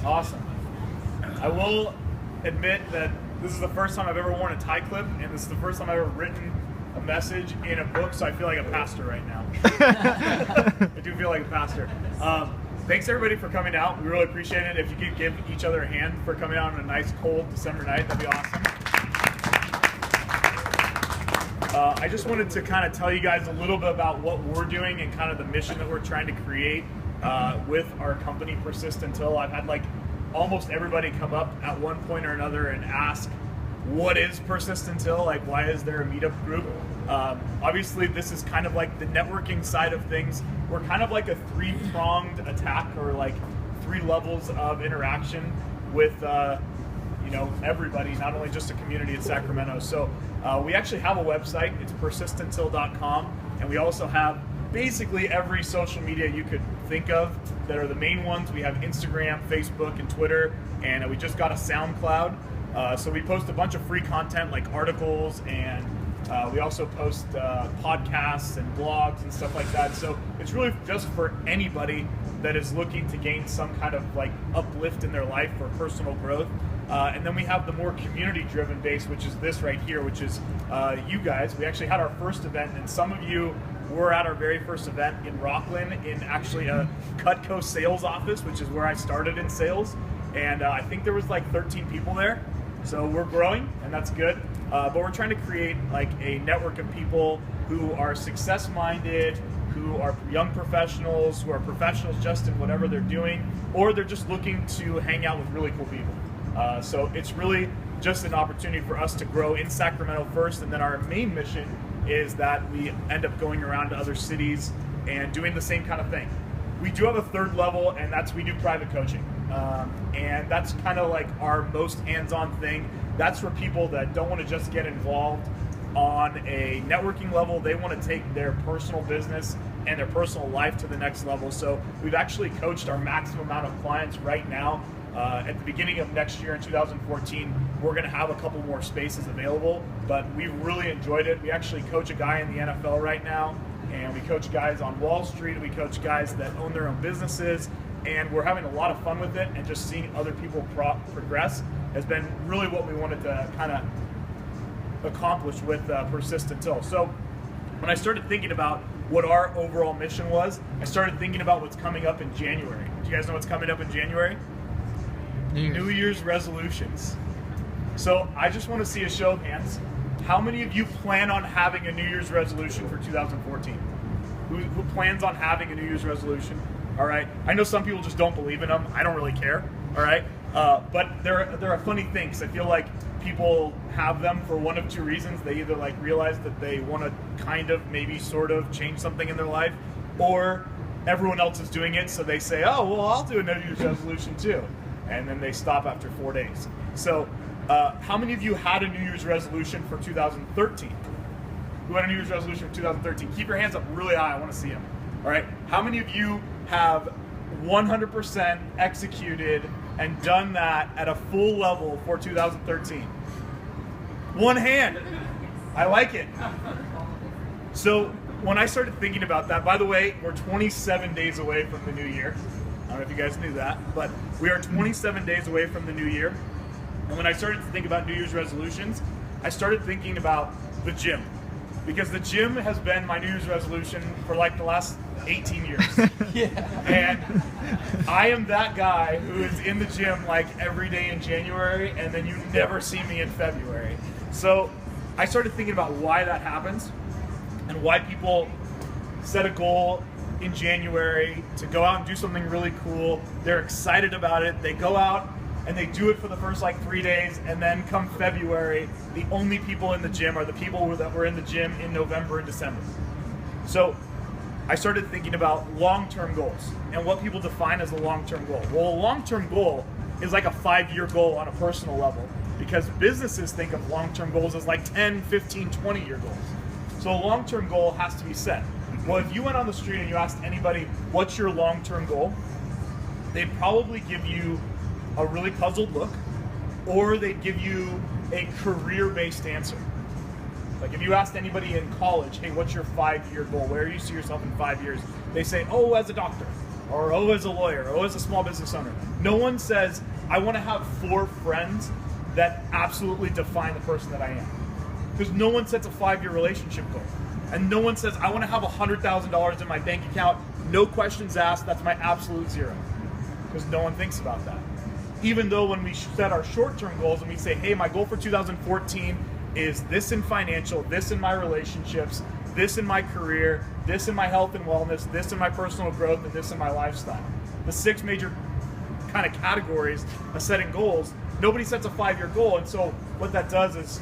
Awesome. I will admit that this is the first time I've ever worn a tie clip, and this is the first time I've ever written a message in a book, so I feel like a pastor right now. I do feel like a pastor. Thanks everybody for coming out. We really appreciate it. If you could give each other a hand for coming out on a nice cold December night, that'd be awesome. I just wanted to kind of tell you guys a little bit about what we're doing and kind of the mission that we're trying to create with our company, Persist Until. I've had like almost everybody come up at one point or another and ask, what is Persist Until? Like, why is there a meetup group? Obviously, this is kind of like the networking side of things. We're kind of like a three-pronged attack, or like 3 levels of interaction with everybody, not only just a community in Sacramento. So we actually have a website. It's persistuntil.com, and we also have basically every social media you could think of that are the main ones. We have Instagram, Facebook, and Twitter, and we just got a SoundCloud. So we post a bunch of free content like articles, and we also post podcasts and blogs and stuff like that. So it's really just for anybody that is looking to gain some kind of like uplift in their life or personal growth. And then we have the more community-driven base, which is this right here, which is you guys. We actually had our first event, and some of you were at our very first event in Rockland in actually a Cutco sales office, which is where I started in sales. And I think there was like 13 people there. So we're growing, and that's good. But we're trying to create like a network of people who are success-minded, who are young professionals, who are professionals just in whatever they're doing, or they're just looking to hang out with really cool people. So it's really just an opportunity for us to grow in Sacramento first, and then our main mission is that we end up going around to other cities and doing the same kind of thing. We do have a third level, and that's we do private coaching. And that's kind of like our most hands-on thing. That's for people that don't want to just get involved on a networking level. They want to take their personal business and their personal life to the next level. So we've actually coached our maximum amount of clients right now. At the beginning of next year in 2014, we're going to have a couple more spaces available, but we've really enjoyed it. We actually coach a guy in the NFL right now, and we coach guys on Wall Street. We coach guys that own their own businesses, and we're having a lot of fun with it, and just seeing other people progress has been really what we wanted to kind of accomplish with Persist Until. So when I started thinking about what our overall mission was, I started thinking about what's coming up in January. Do you guys know what's coming up in January? New Year's resolutions. So I just want to see a show of hands. How many of you plan on having a New Year's resolution for 2014? Who plans on having a New Year's resolution? All right. I know some people just don't believe in them. I don't really care. All right. But they're a funny thing, because I feel like people have them for one of 2 reasons. They either like realize that they want to kind of maybe sort of change something in their life, or everyone else is doing it, so they say, oh, well, I'll do a New Year's resolution too. And then they stop after 4 days. So how many of you had a New Year's resolution for 2013? Who had a New Year's resolution for 2013? Keep your hands up really high. I want to see them. All right. How many of you have 100% executed and done that at a full level for 2013? One hand. I like it. So when I started thinking about that, by the way, we're 27 days away from the new year. I don't know if you guys knew that, but we are 27 days away from the new year. And when I started to think about New Year's resolutions, I started thinking about the gym. Because the gym has been my New Year's resolution for like the last 18 years. Yeah. And I am that guy who is in the gym like every day in January, and then you never see me in February. So I started thinking about why that happens, and why people set a goal in January to go out and do something really cool. They're excited about it. They go out and they do it for the first like 3 days, and then come February, the only people in the gym are the people that were in the gym in November and December. So I started thinking about long-term goals and what people define as a long-term goal. Well, a long-term goal is like a 5-year goal on a personal level, because businesses think of long-term goals as like 10, 15, 20-year goals. So a long-term goal has to be set. Well, if you went on the street and you asked anybody, what's your long-term goal? They'd probably give you a really puzzled look, or they'd give you a career-based answer. Like if you asked anybody in college, hey, what's your 5-year goal? Where do you see yourself in 5 years? They say, oh, as a doctor. or oh, as a lawyer, or oh, as a small business owner. No one says, I want to have 4 friends that absolutely define the person that I am. Because no one sets a 5-year relationship goal. And no one says, I want to have $100,000 in my bank account, no questions asked, that's my absolute zero. Because no one thinks about that. Even though when we set our short-term goals and we say, hey, my goal for 2014 is this in financial, this in my relationships, this in my career, this in my health and wellness, this in my personal growth, and this in my lifestyle. The 6 major kind of categories of setting goals. Nobody sets a 5-year goal, and so what that does is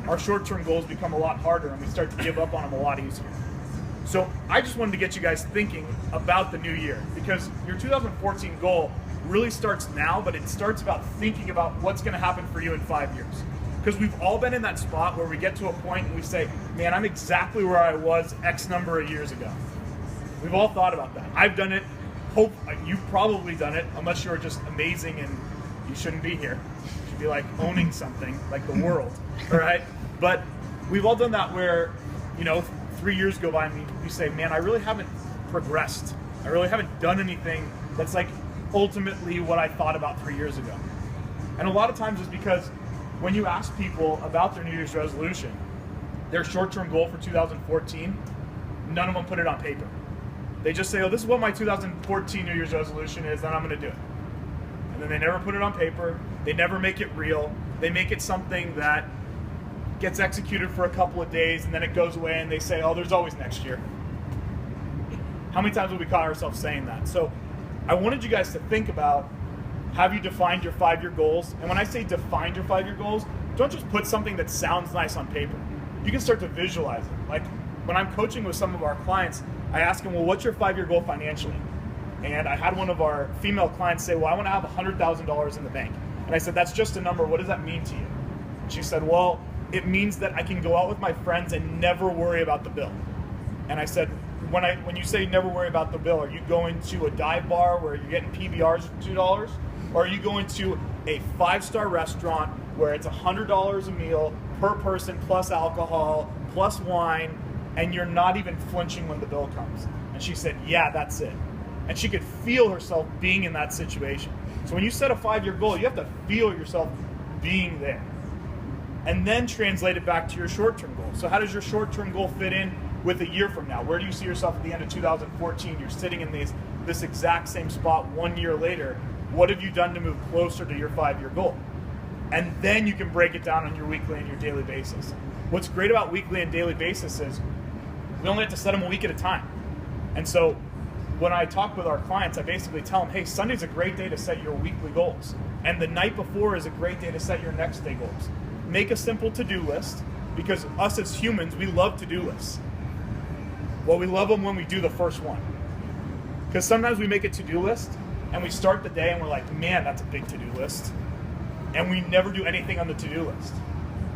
our short-term goals become a lot harder and we start to give up on them a lot easier. So I just wanted to get you guys thinking about the new year, because your 2014 goal really starts now, but it starts about thinking about what's going to happen for you in 5 years. Because we've all been in that spot where we get to a point and we say, man, I'm exactly where I was X number of years ago. We've all thought about that. I've done it. Hope you've probably done it, unless you're just amazing and you shouldn't be here. You should be like owning something, like the world, all right? But we've all done that where, 3 years go by and we say, man, I really haven't progressed. I really haven't done anything that's like ultimately what I thought about 3 years ago. And a lot of times it's because when you ask people about their New Year's resolution, their short-term goal for 2014, none of them put it on paper. They just say, oh, this is what my 2014 New Year's resolution is, and I'm going to do it. And then they never put it on paper. They never make it real. They make it something that gets executed for a couple of days, and then it goes away, and they say, oh, there's always next year. How many times have we caught ourselves saying that? So I wanted you guys to think about, have you defined your 5-year goals? And when I say defined your 5-year goals, don't just put something that sounds nice on paper. You can start to visualize it. Like when I'm coaching with some of our clients, I ask them, well, what's your 5-year goal financially? And I had one of our female clients say, well, I want to have $100,000 in the bank. And I said, that's just a number. What does that mean to you? And she said, well, it means that I can go out with my friends and never worry about the bill. And I said, when you say never worry about the bill, are you going to a dive bar where you're getting PBRs for $2? Or are you going to a 5-star restaurant where it's $100 a meal per person plus alcohol plus wine, and you're not even flinching when the bill comes? And she said, yeah, that's it. And she could feel herself being in that situation. So when you set a 5-year goal, you have to feel yourself being there. And then translate it back to your short-term goal. So how does your short-term goal fit in with a year from now? Where do you see yourself at the end of 2014? You're sitting in this exact same spot 1 year later. What have you done to move closer to your 5-year goal? And then you can break it down on your weekly and your daily basis. What's great about weekly and daily basis is we only have to set them a week at a time. And so when I talk with our clients, I basically tell them, hey, Sunday's a great day to set your weekly goals. And the night before is a great day to set your next day goals. Make a simple to-do list, because us as humans, we love to-do lists. Well, we love them when we do the first one. Because sometimes we make a to-do list and we start the day and we're like, man, that's a big to-do list. And we never do anything on the to-do list.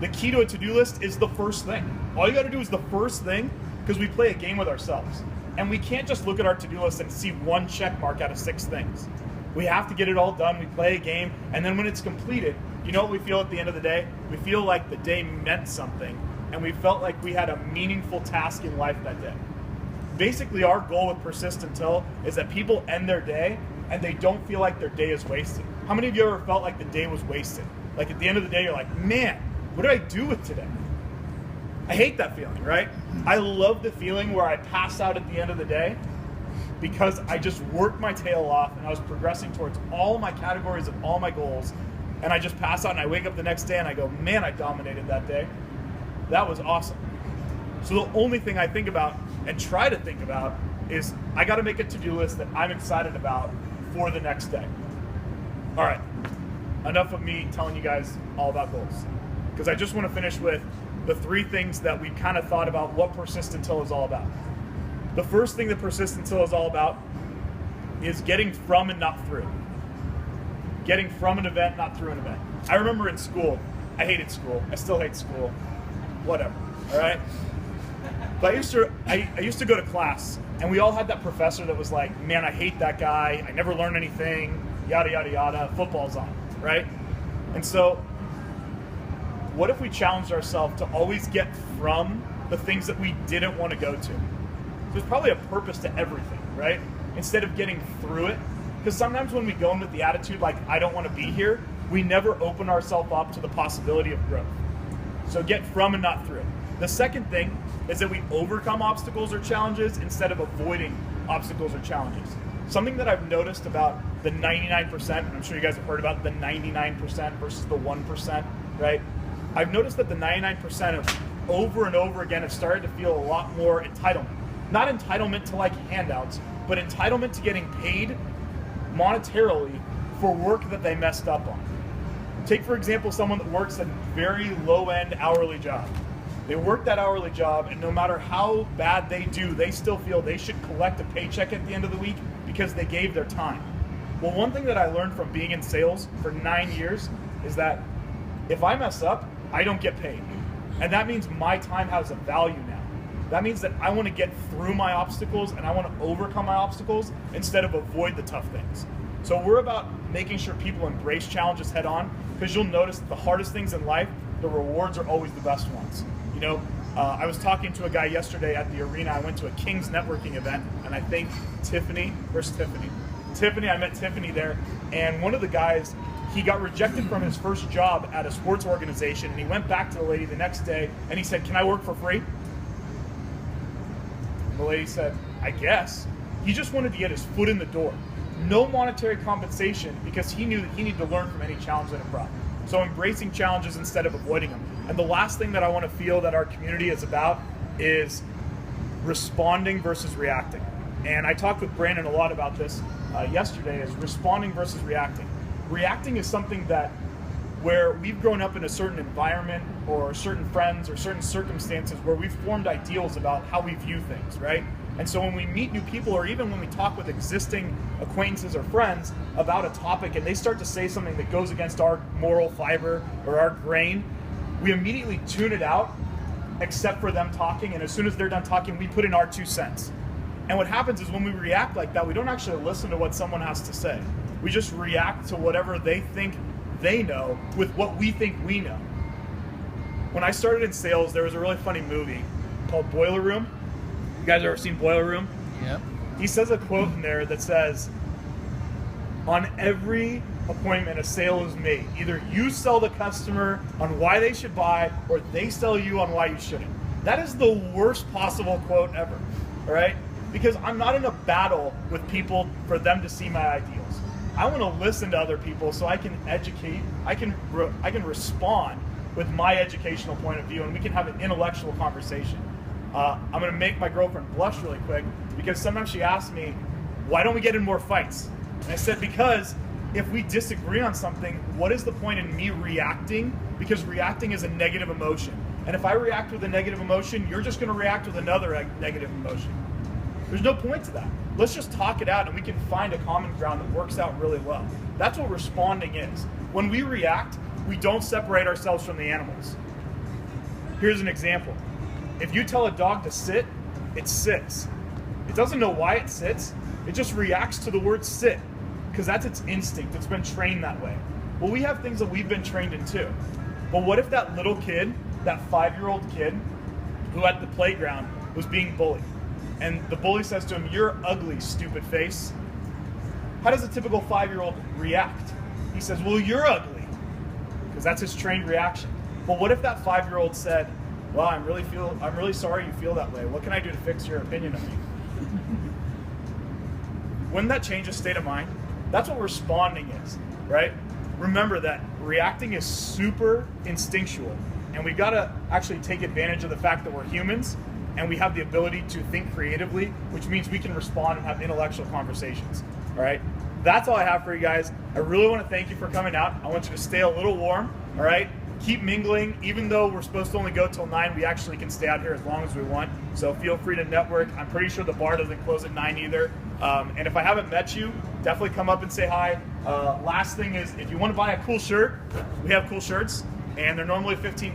The key to a to-do list is the first thing. All you got to do is the first thing, because we play a game with ourselves. And we can't just look at our to-do list and see one check mark out of 6 things. We have to get it all done. We play a game, and then when it's completed, you know what we feel at the end of the day? We feel like the day meant something, and we felt like we had a meaningful task in life that day. Basically, our goal with Persist Until is that people end their day and they don't feel like their day is wasted. How many of you ever felt like the day was wasted? Like at the end of the day, you're like, man, what did I do with today? I hate that feeling, right? I love the feeling where I pass out at the end of the day because I just worked my tail off and I was progressing towards all my categories of all my goals, and I just pass out and I wake up the next day and I go, man, I dominated that day. That was awesome. So the only thing I think about and try to think about is I got to make a to-do list that I'm excited about for the next day. All right, enough of me telling you guys all about goals, because I just want to finish with the 3 things that we kind of thought about what Persist Until is all about. The first thing that Persist Until is all about is getting from and not through. Getting from an event, not through an event. I remember in school, I hated school. I still hate school. Whatever, all right? But I used to go to class, and we all had that professor that was like, man, I hate that guy. I never learn anything, yada, yada, yada. Football's on, right? And so what if we challenged ourselves to always get from the things that we didn't want to go to? There's probably a purpose to everything, right? instead of getting through it. Because sometimes when we go in with the attitude like, I don't want to be here, we never open ourselves up to the possibility of growth. So get from and not through. The second thing is that we overcome obstacles or challenges instead of avoiding obstacles or challenges. Something that I've noticed about the 99%, and I'm sure you guys have heard about the 99% versus the 1%, right? I've noticed that the 99% of over and over again have started to feel a lot more entitlement. Not entitlement to like handouts, but entitlement to getting paid monetarily for work that they messed up on. Take, for example, someone that works a very low-end hourly job. They work that hourly job, and no matter how bad they do, they still feel they should collect a paycheck at the end of the week because they gave their time. Well, one thing that I learned from being in sales for 9 years is that if I mess up, I don't get paid. And that means my time has a value now. That means that I want to get through my obstacles and I want to overcome my obstacles instead of avoid the tough things. So we're about making sure people embrace challenges head on, because you'll notice that the hardest things in life, the rewards are always the best ones. You know, I was talking to a guy yesterday at the arena. I went to a King's networking event, and I think Tiffany, I met Tiffany there, and one of the guys, he got rejected from his first job at a sports organization, and he went back to the lady the next day, and he said, "Can I work for free?" And the lady said, "I guess." He just wanted to get his foot in the door. No monetary compensation, because he knew that he needed to learn from any challenge that it brought. So embracing challenges instead of avoiding them. And the last thing that I want to feel that our community is about is responding versus reacting. And I talked with Brandon a lot about this yesterday, is responding versus reacting. Reacting is something that where we've grown up in a certain environment or certain friends or certain circumstances where we've formed ideals about how we view things, right? And so when we meet new people, or even when we talk with existing acquaintances or friends about a topic and they start to say something that goes against our moral fiber or our grain, we immediately tune it out except for them talking, and as soon as they're done talking, we put in our 2 cents. And what happens is when we react like that, we don't actually listen to what someone has to say. We just react to whatever they think they know with what we think we know. When I started in sales, there was a really funny movie called Boiler Room. You guys ever seen Boiler Room? Yep. He says a quote in there that says, "On every appointment, a sale is made. Either you sell the customer on why they should buy, or they sell you on why you shouldn't." That is the worst possible quote ever, all right? Because I'm not in a battle with people for them to see my ideals. I want to listen to other people so I can educate, I can respond with my educational point of view, and we can have an intellectual conversation. I'm going to make my girlfriend blush really quick, because sometimes she asks me, "Why don't we get in more fights?" And I said, because if we disagree on something, what is the point in me reacting? Because reacting is a negative emotion. And if I react with a negative emotion, you're just going to react with another negative emotion. There's no point to that. Let's just talk it out and we can find a common ground that works out really well. That's what responding is. When we react, we don't separate ourselves from the animals. Here's an example. If you tell a dog to sit, it sits. It doesn't know why it sits. It just reacts to the word sit, because that's its instinct. It's been trained that way. Well, we have things that we've been trained in too. But what if that little kid, that 5-year-old kid who at the playground was being bullied, and the bully says to him, "You're ugly, stupid face." How does a typical 5-year-old react? He says, "Well, you're ugly," because that's his trained reaction. But what if that 5-year-old said, "Well, I'm really sorry you feel that way. What can I do to fix your opinion of me?" Wouldn't that change a state of mind? That's what responding is, right? Remember that reacting is super instinctual, and we've got to actually take advantage of the fact that we're humans and we have the ability to think creatively, which means we can respond and have intellectual conversations, all right? That's all I have for you guys. I really want to thank you for coming out. I want you to stay a little warm, all right? Keep mingling. Even though we're supposed to only go till 9, we actually can stay out here as long as we want. So feel free to network. I'm pretty sure the bar doesn't close at 9 either. And if I haven't met you, definitely come up and say hi. Last thing is, if you want to buy a cool shirt, we have cool shirts, and they're normally $15.